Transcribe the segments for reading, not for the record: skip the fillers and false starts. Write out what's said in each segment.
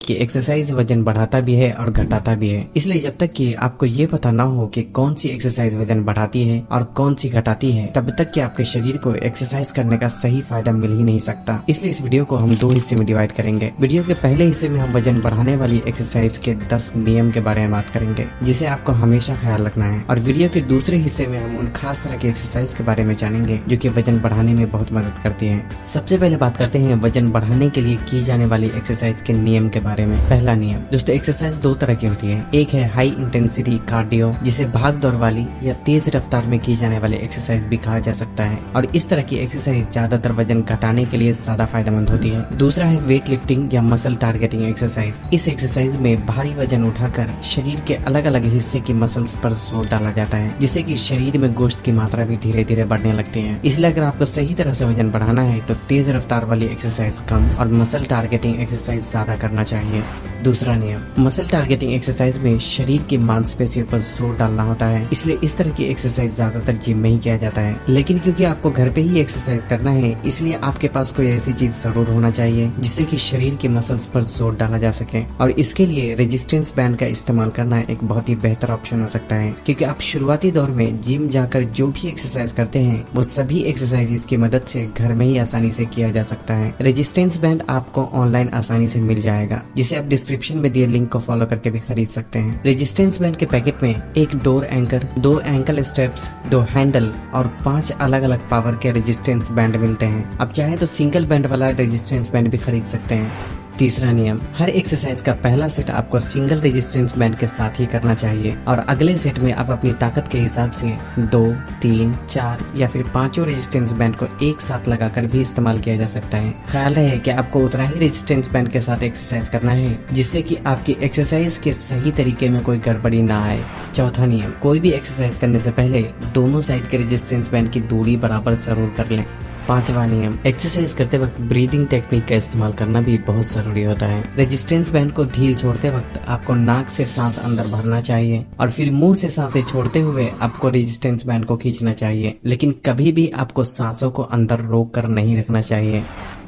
कि एक्सरसाइज वजन बढ़ाता भी है और घटाता भी है। इसलिए जब तक कि आपको ये पता ना हो कि कौन सी एक्सरसाइज वजन बढ़ाती है और कौन सी घटाती है, तब तक कि आपके शरीर को एक्सरसाइज करने का सही फायदा मिल ही नहीं सकता। इसलिए इस वीडियो को हम 2 हिस्से में डिवाइड करेंगे। वीडियो के पहले हिस्से में हम वजन बढ़ाने वाली एक्सरसाइज के 10 नियम के बारे में बात करेंगे, जिसे आपको हमेशा ख्याल रखना है। और वीडियो के दूसरे हिस्से में हम उन खास तरह की एक्सरसाइज के बारे में जानेंगे जो कि वजन बढ़ाने में बहुत मदद करती है। सबसे पहले बात करते हैं वजन बढ़ाने के लिए की जाने वाली एक्सरसाइज के नियम के बारे में। पहला नियम दोस्तों, एक्सरसाइज 2 तरह की होती है। एक है हाई इंटेंसिटी कार्डियो, जिसे भाग दौड़ वाली या तेज रफ्तार में की जाने वाली एक्सरसाइज भी कहा जा सकता है, और इस तरह की एक्सरसाइज ज्यादातर वजन घटाने के लिए ज्यादा फायदेमंद होती है। दूसरा है वेट लिफ्टिंग या मसल टारगेटिंग एक्सरसाइज। इस एक्सरसाइज में भारी वजन उठाकर शरीर के अलग अलग हिस्से की मसल्स पर जोर डाला जाता है, जिससे कि शरीर में गोश्त की मात्रा भी धीरे धीरे बढ़ने लगती है। इसलिए अगर आपको सही तरह से वजन बढ़ाना है तो तेज रफ्तार वाली एक्सरसाइज कम और मसल टारगेटिंग एक्सरसाइज ज्यादा करना चाहिए। दूसरा नियम, मसल टारगेटिंग एक्सरसाइज में शरीर की मांसपेशियों पर जोर डालना होता है, इसलिए इस तरह की एक्सरसाइज ज्यादातर जिम में ही किया जाता है। लेकिन क्योंकि आपको घर पे ही एक्सरसाइज करना है, इसलिए आपके पास कोई ऐसी चीज जरूर होना चाहिए जिससे कि शरीर की मसल्स पर जोर डाला जा सके, और इसके लिए रेजिस्टेंस बैंड का इस्तेमाल करना एक बहुत ही बेहतर ऑप्शन हो सकता है। क्योंकि आप शुरुआती दौर में जिम जाकर जो भी एक्सरसाइज करते हैं वो सभी एक्सरसाइज की मदद से घर में ही आसानी से किया जा सकता है। रेजिस्टेंस बैंड आपको ऑनलाइन आसानी से मिल जाएगा, जिसे आप डिस्क्रिप्शन में दिए लिंक को फॉलो करके भी खरीद सकते हैं। रेजिस्टेंस बैंड के पैकेट में एक door anchor, 2 ankle straps, 2 handle और 5 अलग अलग पावर के रेजिस्टेंस बैंड मिलते हैं। आप चाहे तो सिंगल बैंड वाला रेजिस्टेंस बैंड भी खरीद सकते हैं। तीसरा नियम, हर एक्सरसाइज का पहला सेट आपको सिंगल रेजिस्टेंस बैंड के साथ ही करना चाहिए, और अगले सेट में आप अपनी ताकत के हिसाब से 2, 3, 4 या फिर 5 रेजिस्टेंस बैंड को एक साथ लगाकर भी इस्तेमाल किया जा सकता है। ख्याल रहे कि आपको उतना ही रेजिस्टेंस बैंड के साथ एक्सरसाइज करना है जिससे कि आपकी एक्सरसाइज के सही तरीके में कोई गड़बड़ी ना आए। चौथा नियम, कोई भी एक्सरसाइज करने से पहले दोनों साइड के रेजिस्टेंस बैंड की दूरी बराबर जरूर कर लें। पांचवा नियम, एक्सरसाइज करते वक्त ब्रीदिंग टेक्निक का इस्तेमाल करना भी बहुत जरूरी होता है। रेजिस्टेंस बैंड को ढील छोड़ते वक्त आपको नाक से सांस अंदर भरना चाहिए और फिर मुंह से सांसें छोड़ते हुए आपको रेजिस्टेंस बैंड को खींचना चाहिए, लेकिन कभी भी आपको सांसों को अंदर रोक कर नहीं रखना चाहिए।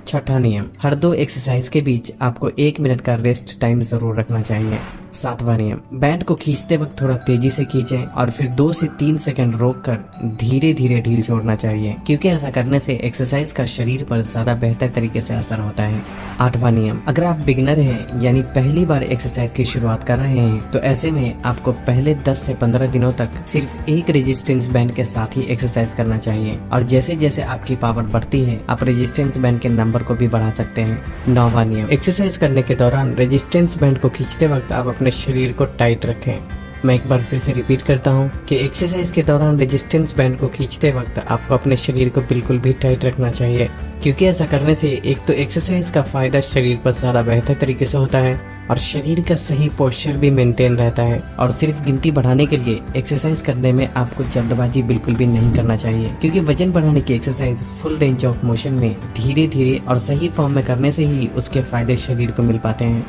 छठा नियम, हर 2 एक्सरसाइज के बीच आपको 1 मिनट का रेस्ट टाइम जरूर रखना चाहिए। सातवां नियम, बैंड को खींचते वक्त थोड़ा तेजी से खींचें और फिर 2 से 3 सेकंड रोककर धीरे धीरे ढील छोड़ना चाहिए, क्योंकि ऐसा करने से एक्सरसाइज का शरीर पर ज्यादा बेहतर तरीके से असर होता है। आठवां नियम, अगर आप बिगिनर हैं यानी पहली बार एक्सरसाइज की शुरुआत कर रहे हैं, तो ऐसे में आपको पहले 10 से 15 दिनों तक सिर्फ एक रेजिस्टेंस बैंड के साथ ही एक्सरसाइज करना चाहिए, और जैसे जैसे आपकी पावर बढ़ती है आप रेजिस्टेंस बैंड के नंबर को भी बढ़ा सकते हैं। 9वां नियम, एक्सरसाइज करने के दौरान रेजिस्टेंस बैंड को खींचते वक्त आप अपने शरीर को टाइट रखें। मैं एक बार फिर से रिपीट करता हूँ कि एक्सरसाइज के दौरान रेजिस्टेंस बैंड को खींचते वक्त आपको अपने शरीर को बिल्कुल भी टाइट रखना चाहिए, क्योंकि ऐसा करने से एक तो एक्सरसाइज का फायदा शरीर पर ज्यादा बेहतर तरीके से होता है और शरीर का सही पोस्चर भी मेंटेन रहता है। और सिर्फ गिनती बढ़ाने के लिए एक्सरसाइज करने में आपको जल्दबाजी बिल्कुल भी नहीं करना चाहिए, क्योंकि वजन बढ़ाने की exercise full range of motion में धीरे धीरे और सही फॉर्म में करने से ही उसके फायदे शरीर को मिल पाते हैं।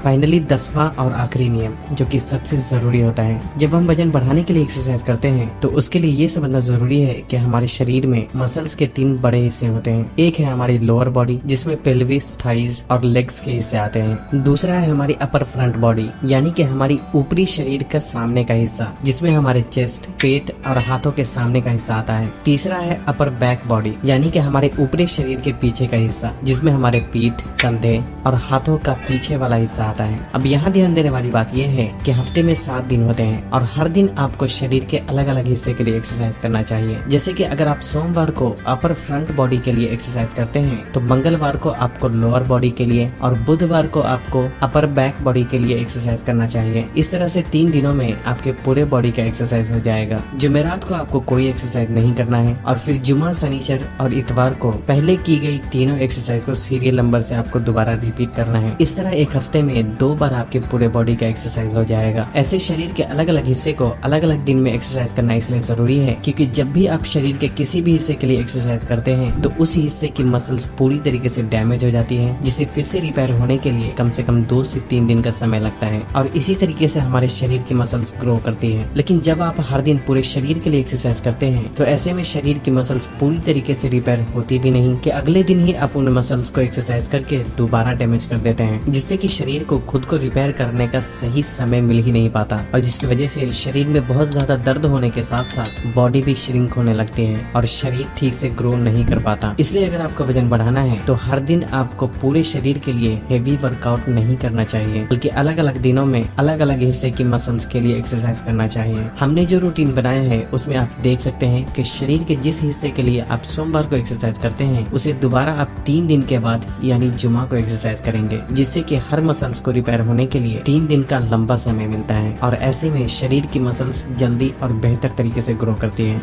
फाइनली 10वां और आखिरी नियम, जो कि सबसे जरूरी होता है, जब हम वजन बढ़ाने के लिए एक्सरसाइज करते हैं तो उसके लिए ये समझना जरूरी है कि हमारे शरीर में मसल्स के 3 बड़े हिस्से होते हैं। एक है हमारी लोअर बॉडी, जिसमें पेल्विस, थाइज और लेग्स के हिस्से आते हैं। दूसरा है हमारी अपर फ्रंट बॉडी, यानी कि हमारी ऊपरी शरीर का सामने का हिस्सा, जिसमें हमारे चेस्ट, पेट और हाथों के सामने का हिस्सा आता है। तीसरा है अपर बैक बॉडी, यानी कि हमारे ऊपरी शरीर के पीछे का हिस्सा, जिसमें हमारे पीठ, कंधे और हाथों का पीछे वाला हिस्सा आता है। अब यहाँ ध्यान देने वाली बात यह है कि हफ्ते में 7 दिन होते हैं और हर दिन आपको शरीर के अलग अलग हिस्से के लिए एक्सरसाइज करना चाहिए। जैसे कि अगर आप सोमवार को अपर फ्रंट बॉडी के लिए एक्सरसाइज करते हैं तो मंगलवार को आपको लोअर बॉडी के लिए और बुधवार को आपको अपर बैक बॉडी के लिए एक्सरसाइज करना चाहिए। इस तरह से 3 दिनों में आपके पूरे बॉडी का एक्सरसाइज हो जाएगा। जुमेरात को आपको कोई एक्सरसाइज नहीं करना है और फिर जुमा, शनिचर और इतवार को पहले की गई तीनों एक्सरसाइज को सीरियल नंबर से आपको दोबारा रिपीट करना है। इस तरह एक हफ्ते में 2 बार आपके पूरे बॉडी का एक्सरसाइज हो जाएगा। ऐसे शरीर के अलग अलग हिस्से को अलग अलग दिन में एक्सरसाइज करना इसलिए जरूरी है क्योंकि जब भी आप शरीर के किसी भी हिस्से के लिए एक्सरसाइज करते हैं तो उस हिस्से की मसल्स पूरी तरीके से डैमेज हो जाती है, जिसे फिर से रिपेयर होने के लिए कम से कम 2 से 3 दिन का समय लगता है और इसी तरीके से हमारे शरीर की मसल्स ग्रो करती है। लेकिन जब आप हर दिन पूरे शरीर के लिए एक्सरसाइज करते हैं तो ऐसे में शरीर की मसल्स पूरी तरीके से रिपेयर होती भी नहीं कि अगले दिन ही आप उन मसल्स को एक्सरसाइज करके दोबारा डैमेज कर देते हैं, जिससे कि शरीर को खुद को रिपेयर करने का सही समय मिल ही नहीं पाता, और जिसकी वजह से शरीर में बहुत ज्यादा दर्द होने के साथ साथ बॉडी भी श्रिंक होने लगती है और शरीर ठीक से ग्रो नहीं कर पाता। इसलिए अगर आपको वजन बढ़ाना है तो हर दिन आपको पूरे शरीर के लिए हेवी वर्कआउट नहीं करना चाहिए, बल्कि अलग अलग दिनों में अलग अलग हिस्से की मसल्स के लिए एक्सरसाइज करना चाहिए। हमने जो रूटीन बनाया है उसमें आप देख सकते हैं कि शरीर के जिस हिस्से के लिए आप सोमवार को एक्सरसाइज करते हैं उसे दोबारा आप 3 दिन के बाद यानी जुमा को एक्सरसाइज करेंगे, जिससे कि हर मसल्स को रिपेयर होने के लिए 3 दिन का लंबा समय मिलता है और ऐसे में शरीर की मसल्स जल्दी और बेहतर तरीके से ग्रो करती है।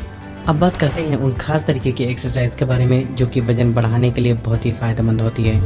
अब बात करते हैं उन खास तरीके की एक्सरसाइज के बारे में जो कि वजन बढ़ाने के लिए बहुत ही फायदेमंद होती है।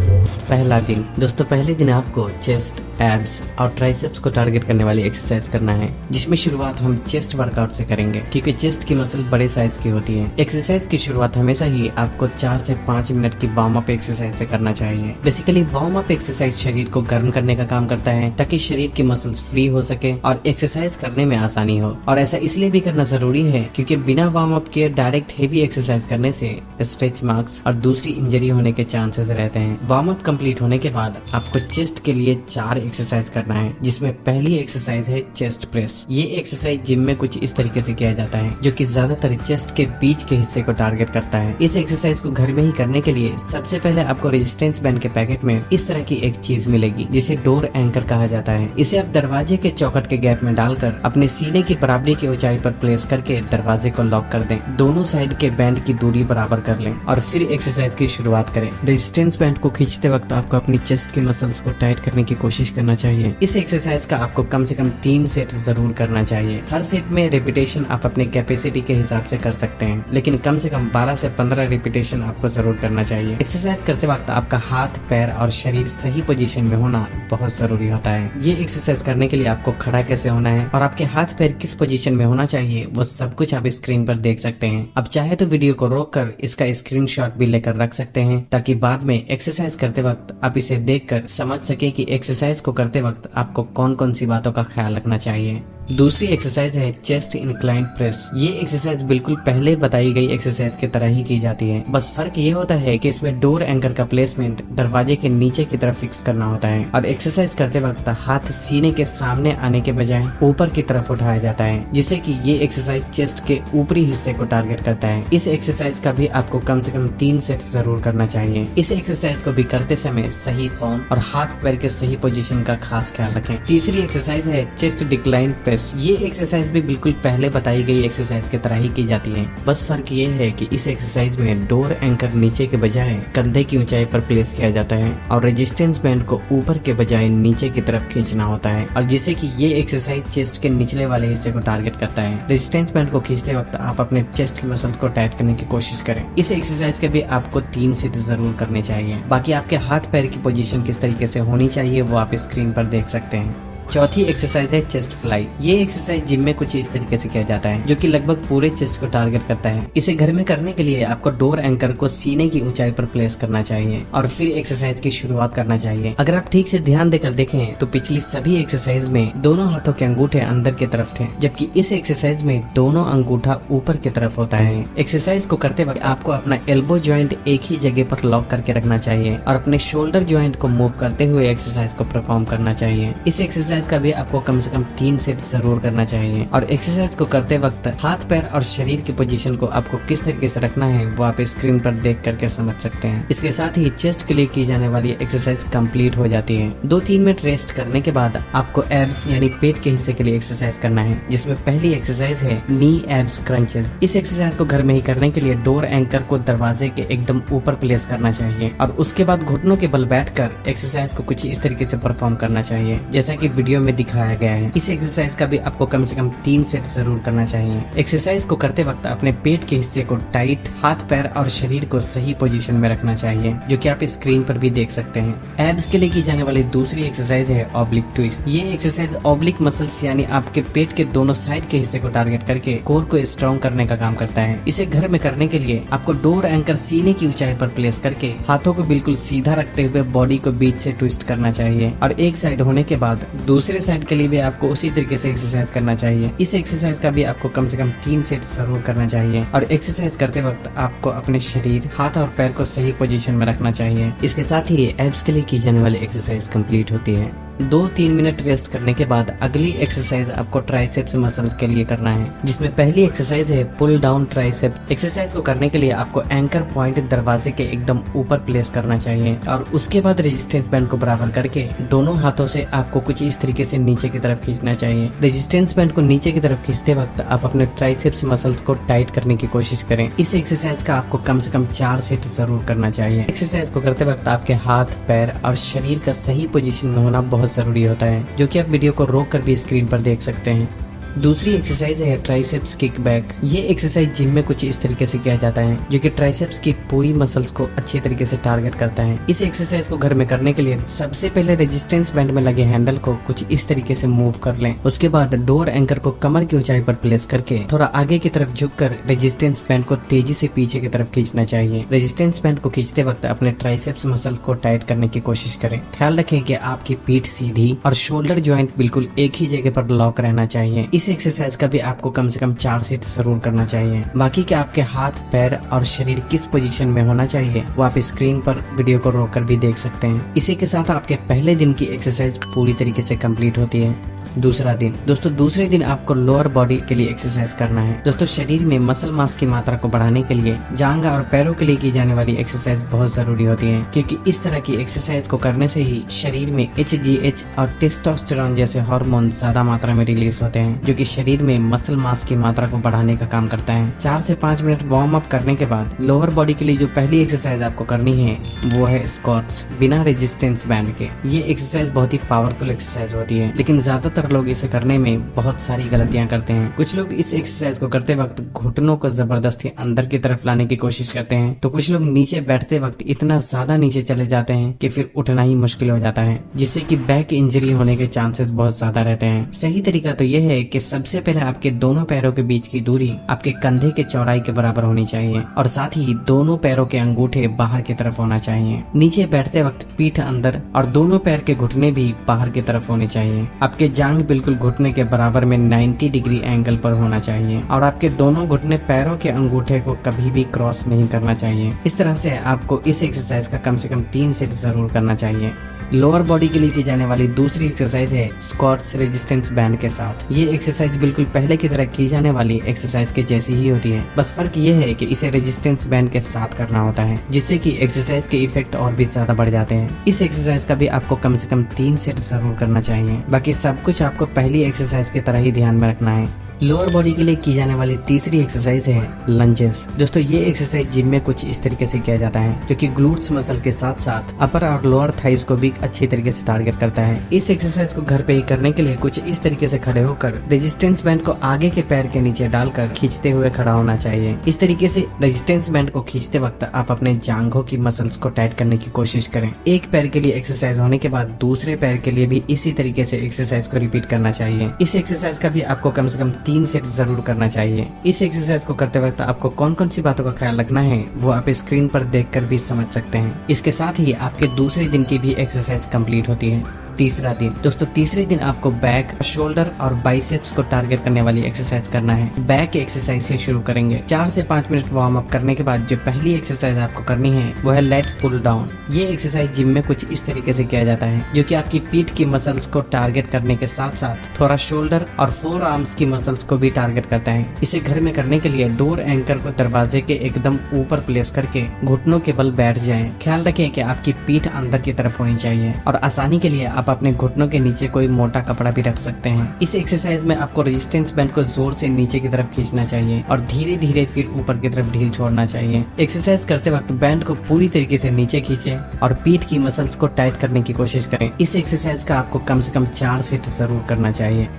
पहला दिन दोस्तों, पहले दिन आपको चेस्ट, एब्स और ट्राइसेप्स को टारगेट करने वाली एक्सरसाइज करना है, जिसमें शुरुआत हम चेस्ट वर्कआउट से करेंगे क्योंकि चेस्ट की मसल बड़े साइज की होती है। एक्सरसाइज की शुरुआत हमेशा ही आपको 4 से 5 मिनट की वार्म अप एक्सरसाइज से करना चाहिए। बेसिकली वार्म अप एक्सरसाइज शरीर को गर्म करने का काम करता है ताकि शरीर की मसल्स फ्री हो सके और एक्सरसाइज करने में आसानी हो, और ऐसा इसलिए भी करना जरूरी है क्योंकि बिना वार्म अप के डायरेक्ट हेवी एक्सरसाइज करने से स्ट्रेच मार्क्स और दूसरी इंजरी होने के चांसेस रहते हैं। वार्म अप कंप्लीट होने के बाद आपको चेस्ट के लिए 4 एक्सरसाइज करना है, जिसमें पहली एक्सरसाइज है चेस्ट प्रेस। ये एक्सरसाइज जिम में कुछ इस तरीके से किया जाता है जो कि ज्यादातर चेस्ट के बीच के हिस्से को टारगेट करता है। इस एक्सरसाइज को घर में ही करने के लिए सबसे पहले आपको रेजिस्टेंस बैंड के पैकेट में इस तरह की एक चीज मिलेगी जिसे डोर एंकर कहा जाता है। इसे आप दरवाजे के चौखट के गैप में डालकर अपने सीने की बराबरी की ऊंचाई पर प्लेस करके दरवाजे को लॉक कर दें। दोनों साइड के बैंड की दूरी बराबर कर लें और फिर एक्सरसाइज की शुरुआत करें। रेजिस्टेंस बैंड को खींचते वक्त आपको अपनी चेस्ट की मसल्स को टाइट करने की कोशिश करना चाहिए। इस एक्सरसाइज का आपको कम से कम 3 सेट जरूर करना चाहिए। हर सेट में रिपीटेशन आप अपने कैपेसिटी के हिसाब से कर सकते हैं, लेकिन कम से कम 12 से 15 रिपीटेशन आपको जरूर करना चाहिए। एक्सरसाइज करते वक्त आपका हाथ, पैर और शरीर सही पोजीशन में होना बहुत जरूरी होता है। ये एक्सरसाइज करने के लिए आपको खड़ा कैसे होना है और आपके हाथ पैर किस पोजीशन में होना चाहिए वो सब कुछ आप स्क्रीन पर देख सकते हैं। अब चाहे तो वीडियो को रोककर इसका स्क्रीनशॉट भी लेकर रख सकते हैं ताकि बाद में एक्सरसाइज करते वक्त आप इसे देखकर समझ सके कि एक्सरसाइज को करते वक्त आपको कौन कौन सी बातों का ख्याल रखना चाहिए। दूसरी एक्सरसाइज है चेस्ट इंक्लाइन प्रेस। ये एक्सरसाइज बिल्कुल पहले बताई गई एक्सरसाइज की तरह ही की जाती है, बस फर्क ये होता है कि इसमें डोर एंकर का प्लेसमेंट दरवाजे के नीचे की तरफ फिक्स करना होता है और एक्सरसाइज करते वक्त हाथ सीने के सामने आने के बजाय ऊपर की तरफ उठाया जाता है, जिससे कि ये एक्सरसाइज चेस्ट के ऊपरी हिस्से को टारगेट करता है। इस एक्सरसाइज का भी आपको कम से कम 3 सेट जरूर करना चाहिए। इस एक्सरसाइज को भी करते समय सही फॉर्म और हाथ पैर के सही पोजीशन का खास ख्याल रखें। तीसरी एक्सरसाइज है चेस्ट डिक्लाइन प्रेस। ये एक्सरसाइज भी बिल्कुल पहले बताई गई एक्सरसाइज की तरह ही की जाती है, बस फर्क ये है कि इस एक्सरसाइज में डोर एंकर नीचे के बजाय कंधे की ऊंचाई पर प्लेस किया जाता है और रेजिस्टेंस बैंड को ऊपर के बजाय नीचे की तरफ खींचना होता है, और जिससे कि ये एक्सरसाइज चेस्ट के निचले वाले हिस्से को टारगेट करता है। रेजिस्टेंस बैंड को खींचते वक्त आप अपने चेस्ट की मसल्स को टाइट करने की कोशिश करें। इस एक्सरसाइज के भी आपको 3 सेट जरूर करने चाहिए। बाकी आपके हाथ पैर की पोजीशन किस तरीके से होनी चाहिए वो आप स्क्रीन पर देख सकते हैं। चौथी एक्सरसाइज है चेस्ट फ्लाई। ये एक्सरसाइज जिम में कुछ इस तरीके से किया जाता है जो कि लगभग पूरे चेस्ट को टारगेट करता है। इसे घर में करने के लिए आपको डोर एंकर को सीने की ऊंचाई पर प्लेस करना चाहिए और फिर एक्सरसाइज की शुरुआत करना चाहिए। अगर आप ठीक से ध्यान देकर देखें तो पिछली सभी एक्सरसाइज में दोनों हाथों के अंगूठे अंदर की तरफ थे, जबकि इस एक्सरसाइज में दोनों अंगूठा ऊपर की तरफ होता है। एक्सरसाइज को करते वक्त आपको अपना एल्बो ज्वाइंट एक ही जगह पर लॉक करके रखना चाहिए और अपने शोल्डर ज्वाइंट को मूव करते हुए एक्सरसाइज को परफॉर्म करना चाहिए। इस एक्सरसाइज का भी आपको कम से कम 3 सेट जरूर करना चाहिए और एक्सरसाइज को करते वक्त हाथ पैर और शरीर की पोजीशन को आपको किस तरीके से रखना है वो आप स्क्रीन पर देख करके समझ सकते हैं। इसके साथ ही चेस्ट के लिए की जाने वाली एक्सरसाइज कंप्लीट हो जाती है। 2-3 मिनट रेस्ट करने के बाद आपको एब्स यानी पेट के हिस्से के लिए एक्सरसाइज करना है, जिसमें पहली एक्सरसाइज है नी एब्स क्रंचेस। इस एक्सरसाइज को घर में ही करने के लिए डोर एंकर को दरवाजे के एकदम ऊपर प्लेस करना चाहिए और उसके बाद घुटनों के बल बैठकर एक्सरसाइज को कुछ इस तरीके से परफॉर्म करना चाहिए जैसा कि वीडियो में दिखाया गया है। इस एक्सरसाइज का भी आपको कम से कम 3 सेट जरूर करना चाहिए। एक्सरसाइज को करते वक्त अपने पेट के हिस्से को टाइट, हाथ पैर और शरीर को सही पोजीशन में रखना चाहिए, जो कि आप स्क्रीन पर भी देख सकते हैं। एब्स के लिए की जाने वाली दूसरी एक्सरसाइज है ऑब्लिक ट्विस्ट। ये एक्सरसाइज ऑब्लिक मसल्स यानी आपके पेट के दोनों साइड के हिस्से को टारगेट करके कोर को स्ट्रॉन्ग करने का काम करता है। इसे घर में करने के लिए आपको डोर एंकर सीने की ऊंचाई पर प्लेस करके हाथों को बिल्कुल सीधा रखते हुए बॉडी को बीच से ट्विस्ट करना चाहिए और एक साइड होने के बाद दूसरे साइड के लिए भी आपको उसी तरीके से एक्सरसाइज करना चाहिए। इस एक्सरसाइज का भी आपको कम से कम 3 सेट जरूर करना चाहिए और एक्सरसाइज करते वक्त आपको अपने शरीर, हाथ और पैर को सही पोजीशन में रखना चाहिए। इसके साथ ही एब्स के लिए की जाने वाली एक्सरसाइज कंप्लीट होती है। 2-3 मिनट रेस्ट करने के बाद अगली एक्सरसाइज आपको ट्राइसेप्स मसल्स के लिए करना है, जिसमें पहली एक्सरसाइज है पुल डाउन ट्राइसेप। एक्सरसाइज को करने के लिए आपको एंकर पॉइंट दरवाजे के एकदम ऊपर प्लेस करना चाहिए और उसके बाद रेजिस्टेंस बैंड को बराबर करके दोनों हाथों से आपको कुछ इस तरीके से नीचे की तरफ खींचना चाहिए। रेजिस्टेंस बैंड को नीचे की तरफ खींचते वक्त आप अपने ट्राइसेप्स मसल्स को टाइट करने की कोशिश करें। इस एक्सरसाइज का आपको कम से कम 4 सेट जरूर करना चाहिए। एक्सरसाइज को करते वक्त आपके हाथ, पैर और शरीर का सही पोजीशन में होना बहुत जरूरी होता है, जो कि आप वीडियो को रोक कर भी स्क्रीन पर देख सकते हैं। दूसरी एक्सरसाइज है ट्राइसेप्स किक बैक। ये एक्सरसाइज जिम में कुछ इस तरीके से किया जाता है, जो कि ट्राइसेप्स की पूरी मसल्स को अच्छे तरीके से टारगेट करता है। इस एक्सरसाइज को घर में करने के लिए सबसे पहले रेजिस्टेंस बैंड में लगे हैंडल को कुछ इस तरीके से मूव कर लें। उसके बाद डोर एंकर को कमर की ऊंचाई पर प्लेस करके थोड़ा आगे की तरफ झुककर रेजिस्टेंस बैंड को तेजी से पीछे की तरफ खींचना चाहिए। रेजिस्टेंस बैंड को खींचते वक्त अपने ट्राइसेप्स मसल को टाइट करने की कोशिश करें। ख्याल रखें कि आपकी पीठ सीधी और शोल्डर ज्वाइंट बिल्कुल एक ही जगह पर लॉक रहना चाहिए। इस एक्सरसाइज का भी आपको कम से कम 4 सेट जरूर करना चाहिए। बाकी के आपके हाथ, पैर और शरीर किस पोजीशन में होना चाहिए वो आप स्क्रीन पर वीडियो को रोककर भी देख सकते हैं। इसी के साथ आपके पहले दिन की एक्सरसाइज पूरी तरीके से कंप्लीट होती है। दूसरा दिन दोस्तों, दूसरे दिन आपको लोअर बॉडी के लिए एक्सरसाइज करना है। दोस्तों, शरीर में मसल मास की मात्रा को बढ़ाने के लिए जांघ और पैरों के लिए की जाने वाली एक्सरसाइज बहुत जरूरी होती है, क्योंकि इस तरह की एक्सरसाइज को करने से ही शरीर में HGH और टेस्टोस्टेरोन जैसे हार्मोन ज्यादा मात्रा में रिलीज होते हैं, जो कि शरीर में मसल मास की मात्रा को बढ़ाने का काम करता है। 4 से 5 मिनट वार्म अप करने के बाद लोअर बॉडी के लिए जो पहली एक्सरसाइज आपको करनी है वो है स्क्वाट्स बिना रेजिस्टेंस बैंड के। ये एक्सरसाइज बहुत ही पावरफुल एक्सरसाइज होती है, लेकिन ज्यादातर लोग इसे करने में बहुत सारी गलतियां करते हैं। कुछ लोग इस एक्सरसाइज को करते वक्त घुटनों को जबरदस्ती अंदर की तरफ लाने की कोशिश करते हैं, तो कुछ लोग नीचे बैठते वक्त इतना ज्यादा नीचे चले जाते हैं कि फिर उठना ही मुश्किल हो जाता है, जिससे कि बैक इंजरी होने के चांसेस बहुत ज्यादा रहते हैं। सही तरीका तो यह है कि सबसे पहले आपके दोनों पैरों के बीच की दूरी आपके कंधे के चौड़ाई के बराबर होनी चाहिए और साथ ही दोनों पैरों के अंगूठे बाहर की तरफ होना चाहिए। नीचे बैठते वक्त पीठ अंदर और दोनों पैर के घुटने भी बाहर की तरफ होने चाहिए। आपके जांघ बिल्कुल घुटने के बराबर में 90 डिग्री एंगल पर होना चाहिए और आपके दोनों घुटने पैरों के अंगूठे को कभी भी क्रॉस नहीं करना चाहिए। इस तरह से आपको इस एक्सरसाइज का कम से कम 3 सेट जरूर करना चाहिए। लोअर बॉडी के लिए की जाने वाली दूसरी एक्सरसाइज है स्क्वाट्स रेजिस्टेंस बैंड के साथ। ये एक्सरसाइज बिल्कुल पहले की तरह की जाने वाली एक्सरसाइज के जैसी ही होती है, बस फर्क ये है कि इसे रेजिस्टेंस बैंड के साथ करना होता है, जिससे कि एक्सरसाइज के इफेक्ट और भी ज्यादा बढ़ जाते हैं। इस एक्सरसाइज का भी आपको कम से कम 3 सेट जरूर करना चाहिए। बाकी सब कुछ आपको पहली एक्सरसाइज की तरह ही ध्यान में रखना है। लोअर बॉडी के लिए की जाने वाली तीसरी एक्सरसाइज है लंजेस। दोस्तों, ये एक्सरसाइज जिम में कुछ इस तरीके से किया जाता है, जो कि ग्लूट्स मसल के साथ साथ अपर और लोअर थाइज को भी अच्छी तरीके से टारगेट करता है। इस एक्सरसाइज को घर पे ही करने के लिए कुछ इस तरीके से खड़े होकर रेजिस्टेंस बैंड को आगे के पैर के नीचे डालकर खींचते हुए खड़ा होना चाहिए। इस तरीके से रेजिस्टेंस बैंड को खींचते वक्त आप अपने जांघों की मसल्स को टाइट करने की कोशिश करें। एक पैर के लिए एक्सरसाइज होने के बाद दूसरे पैर के लिए भी इसी तरीके से एक्सरसाइज को रिपीट करना चाहिए। इस एक्सरसाइज का भी आपको कम से कम 3 सेट जरूर करना चाहिए। इस एक्सरसाइज को करते वक्त आपको कौन कौन सी बातों का ख्याल रखना है वो आप स्क्रीन पर देखकर भी समझ सकते हैं। इसके साथ ही आपके दूसरे दिन की भी एक्सरसाइज कंप्लीट होती है। तीसरा दिन दोस्तों, तीसरे दिन आपको बैक, शोल्डर और बाइसेप्स को टारगेट करने वाली एक्सरसाइज करना है। बैक एक्सरसाइज से शुरू करेंगे। 4 से 5 मिनट वार्म अप करने के बाद जो पहली एक्सरसाइज आपको करनी है वो है लेट पुल डाउन। ये एक्सरसाइज जिम में कुछ इस तरीके से किया जाता है, जो कि आपकी पीठ की मसल्स को टारगेट करने के साथ साथ थोड़ा शोल्डर और 4 आर्म्स की मसल्स को भी टारगेट करता है। इसे घर में करने के लिए डोर एंकर को दरवाजे के एकदम ऊपर प्लेस करके घुटनों के बल बैठ जाएं। ख्याल रखें कि आपकी पीठ अंदर की तरफ होनी चाहिए और आसानी के लिए आप अपने घुटनों के नीचे कोई मोटा कपड़ा भी रख सकते हैं। इस एक्सरसाइज में आपको रेजिस्टेंस बैंड को जोर से नीचे की तरफ खींचना चाहिए और धीरे धीरे फिर ऊपर की तरफ ढील छोड़ना चाहिए। एक्सरसाइज करते वक्त बैंड को पूरी तरीके से नीचे खींचे और पीठ की मसल्स को टाइट करने की कोशिश करें। इस एक्सरसाइज का आपको कम से कम 4 सेट जरूर करना चाहिए।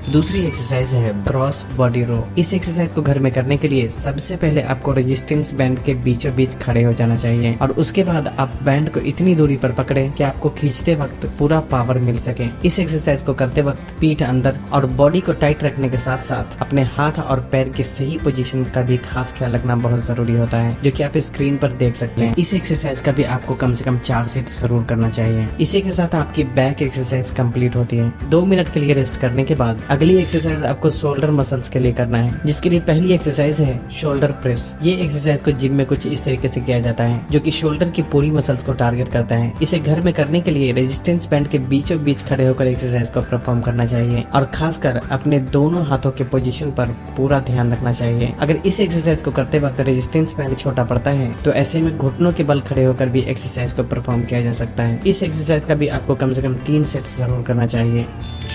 दूसरी एक्सरसाइज है क्रॉस बॉडी रो। इस एक्सरसाइज को घर में करने के लिए सबसे पहले आपको रेजिस्टेंस बैंड के बीचों बीच खड़े हो जाना चाहिए और उसके बाद आप बैंड को इतनी दूरी पर पकड़े कि आपको खींचते वक्त पूरा पावर मिल सके। इस एक्सरसाइज को करते वक्त पीठ अंदर और बॉडी को टाइट रखने के साथ साथ अपने हाथ और पैर के सही पोजीशन का भी खास ख्याल रखना बहुत जरूरी होता है, जो कि आप स्क्रीन पर देख सकते हैं। इस एक्सरसाइज का भी आपको कम से कम 4 सेट जरूर करना चाहिए। इसी के साथ आपकी बैक एक्सरसाइज कंप्लीट होती है। 2 मिनट के लिए रेस्ट करने के बाद अगली एक्सरसाइज आपको शोल्डर मसल्स के लिए करना है, जिसके लिए पहली एक्सरसाइज है शोल्डर प्रेस। ये एक्सरसाइज को जिम में कुछ इस तरीके से किया जाता है, जो कि शोल्डर की पूरी मसल्स को टारगेट करता है। इसे घर में करने के लिए रेजिस्टेंस बैंड के बीचों बीच खड़े होकर एक्सरसाइज को परफॉर्म करना चाहिए और खासकर अपने दोनों हाथों के पोजीशन पर पूरा ध्यान रखना चाहिए। अगर इस एक्सरसाइज को करते वक्त रेजिस्टेंस बैंड छोटा पड़ता है तो ऐसे में घुटनों के बल खड़े होकर भी एक्सरसाइज को परफॉर्म किया जा सकता है। इस एक्सरसाइज का भी आपको कम से कम 3 सेट जरूर करना चाहिए।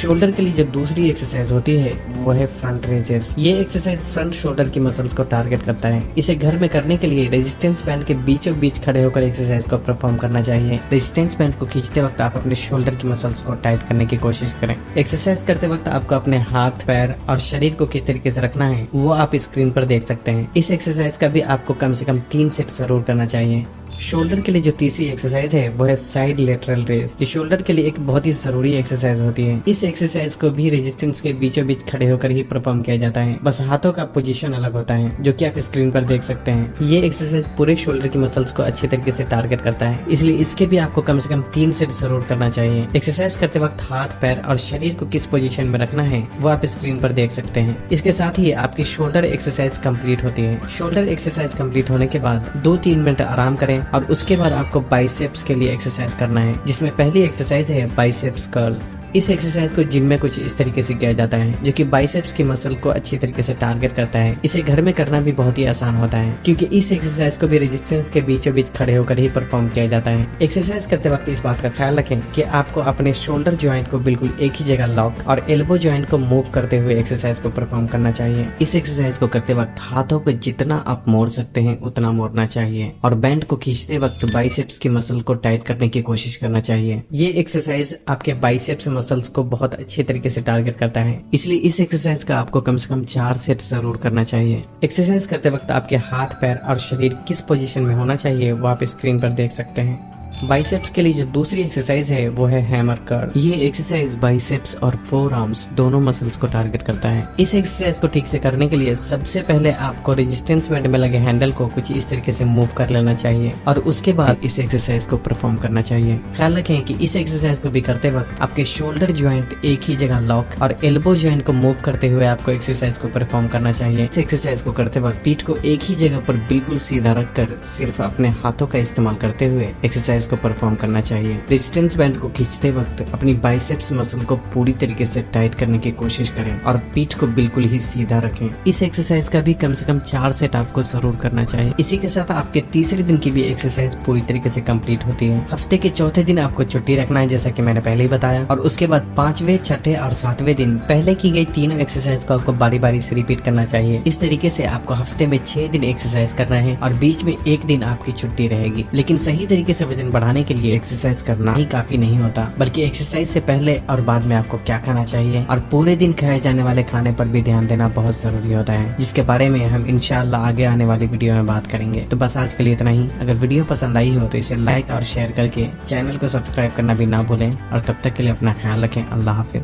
शोल्डर के लिए जो दूसरी एक्सरसाइज होती है वो है फ्रंट रेजेस। ये एक्सरसाइज फ्रंट शोल्डर की मसल्स को टारगेट करता है। इसे घर में करने के लिए रेजिस्टेंस बैंड के बीचों बीच खड़े होकर एक्सरसाइज को परफॉर्म करना चाहिए। रेजिस्टेंस बैंड को खींचते वक्त आप अपने शोल्डर की मसल्स को टाइट करने की कोशिश करें। एक्सरसाइज करते वक्त आपको अपने हाथ, पैर और शरीर को किस तरीके से रखना है वो आप स्क्रीन पर देख सकते हैं। इस एक्सरसाइज का भी आपको कम से कम 3 सेट जरूर करना चाहिए। शोल्डर के लिए जो तीसरी एक्सरसाइज है वो है साइड लेटरल रेज। ये शोल्डर के लिए एक बहुत ही जरूरी एक्सरसाइज होती है। इस एक्सरसाइज को भी रेजिस्टेंस के बीचों बीच खड़े होकर ही परफॉर्म किया जाता है, बस हाथों का पोजीशन अलग होता है, जो कि आप स्क्रीन पर देख सकते हैं। ये एक्सरसाइज पूरे शोल्डर की मसल्स को अच्छे तरीके से टारगेट करता है, इसलिए इसके भी आपको कम से कम 3 सेट जरूर करना चाहिए। एक्सरसाइज करते वक्त हाथ, पैर और शरीर को किस पोजीशन में रखना है वो आप स्क्रीन पर देख सकते हैं। इसके साथ ही आपकी शोल्डर एक्सरसाइज कंप्लीट होती है। शोल्डर एक्सरसाइज कंप्लीट होने के बाद 2-3 मिनट आराम करें और उसके बाद आपको बाइसेप्स के लिए एक्सरसाइज करना है, जिसमें पहली एक्सरसाइज है बाइसेप्स कर्ल। इस एक्सरसाइज को जिम में कुछ इस तरीके से किया जाता है, जो कि बाइसेप्स की मसल को अच्छी तरीके से टारगेट करता है। इसे घर में करना भी बहुत ही आसान होता है, क्योंकि इस एक्सरसाइज को भी रेजिस्टेंस के बीचों बीच खड़े होकर ही परफॉर्म किया जाता है। एक्सरसाइज करते वक्त इस बात का ख्याल रखें कि आपको अपने शोल्डर ज्वाइंट को बिल्कुल एक ही जगह लॉक और एल्बो ज्वाइंट को मूव करते हुए एक्सरसाइज को परफॉर्म करना चाहिए। इस एक्सरसाइज को करते वक्त हाथों को जितना आप मोड़ सकते हैं उतना मोड़ना चाहिए और बैंड को खींचते वक्त बाइसेप्स की मसल को टाइट करने की कोशिश करना चाहिए। ये एक्सरसाइज आपके बाइसेप्स मसल्स को बहुत अच्छे तरीके से टारगेट करता है, इसलिए इस एक्सरसाइज का आपको कम से कम 4 सेट जरूर करना चाहिए। एक्सरसाइज करते वक्त आपके हाथ, पैर और शरीर किस पोजीशन में होना चाहिए वो आप स्क्रीन पर देख सकते हैं। बाइसेप्स के लिए जो दूसरी एक्सरसाइज है वो है हैमर कर्ल। ये एक्सरसाइज बाइसेप्स और फोर आर्म्स दोनों मसल्स को टारगेट करता है। इस एक्सरसाइज को ठीक से करने के लिए सबसे पहले आपको रेजिस्टेंस बैंड में लगे हैंडल को कुछ इस तरीके से मूव कर लेना चाहिए और उसके बाद इस एक्सरसाइज को परफॉर्म करना चाहिए। ख्याल रखें कि इस एक्सरसाइज को भी करते वक्त आपके शोल्डर ज्वाइंट एक ही जगह लॉक और एल्बो ज्वाइंट को मूव करते हुए आपको एक्सरसाइज को परफॉर्म करना चाहिए। इस एक्सरसाइज को करते वक्त पीठ को एक ही जगह पर बिल्कुल सीधा रखकर सिर्फ अपने हाथों का इस्तेमाल करते हुए एक्सरसाइज को परफॉर्म करना चाहिए। रेजिस्टेंस बैंड को खींचते वक्त अपनी बाइसेप्स मसल को पूरी तरीके से टाइट करने की कोशिश करें और पीठ को बिल्कुल ही सीधा रखें। इस एक्सरसाइज का भी कम से कम 4 सेट आपको जरूर करना चाहिए। इसी के साथ आपके तीसरे दिन की भी एक्सरसाइज पूरी तरीके से कंप्लीट होती है। हफ्ते के चौथे दिन आपको छुट्टी रखना है, जैसा कि मैंने पहले ही बताया, और उसके बाद 5वें, 6ठे और 7वें दिन पहले की गई तीनों एक्सरसाइज को आपको बारी बारी से रिपीट करना चाहिए। इस तरीके से आपको हफ्ते में 6 दिन एक्सरसाइज करना है और बीच में 1 दिन आपकी छुट्टी रहेगी। लेकिन सही तरीके से वजन बढ़ाने के लिए एक्सरसाइज करना ही काफी नहीं होता, बल्कि एक्सरसाइज से पहले और बाद में आपको क्या खाना चाहिए और पूरे दिन खाए जाने वाले खाने पर भी ध्यान देना बहुत जरूरी होता है, जिसके बारे में हम इंशाल्लाह आगे आने वाली वीडियो में बात करेंगे। तो बस आज के लिए इतना ही। अगर वीडियो पसंद आई हो तो इसे लाइक और शेयर करके चैनल को सब्सक्राइब करना भी ना भूलें और तब तक के लिए अपना ख्याल रखें। अल्लाह हाफिज।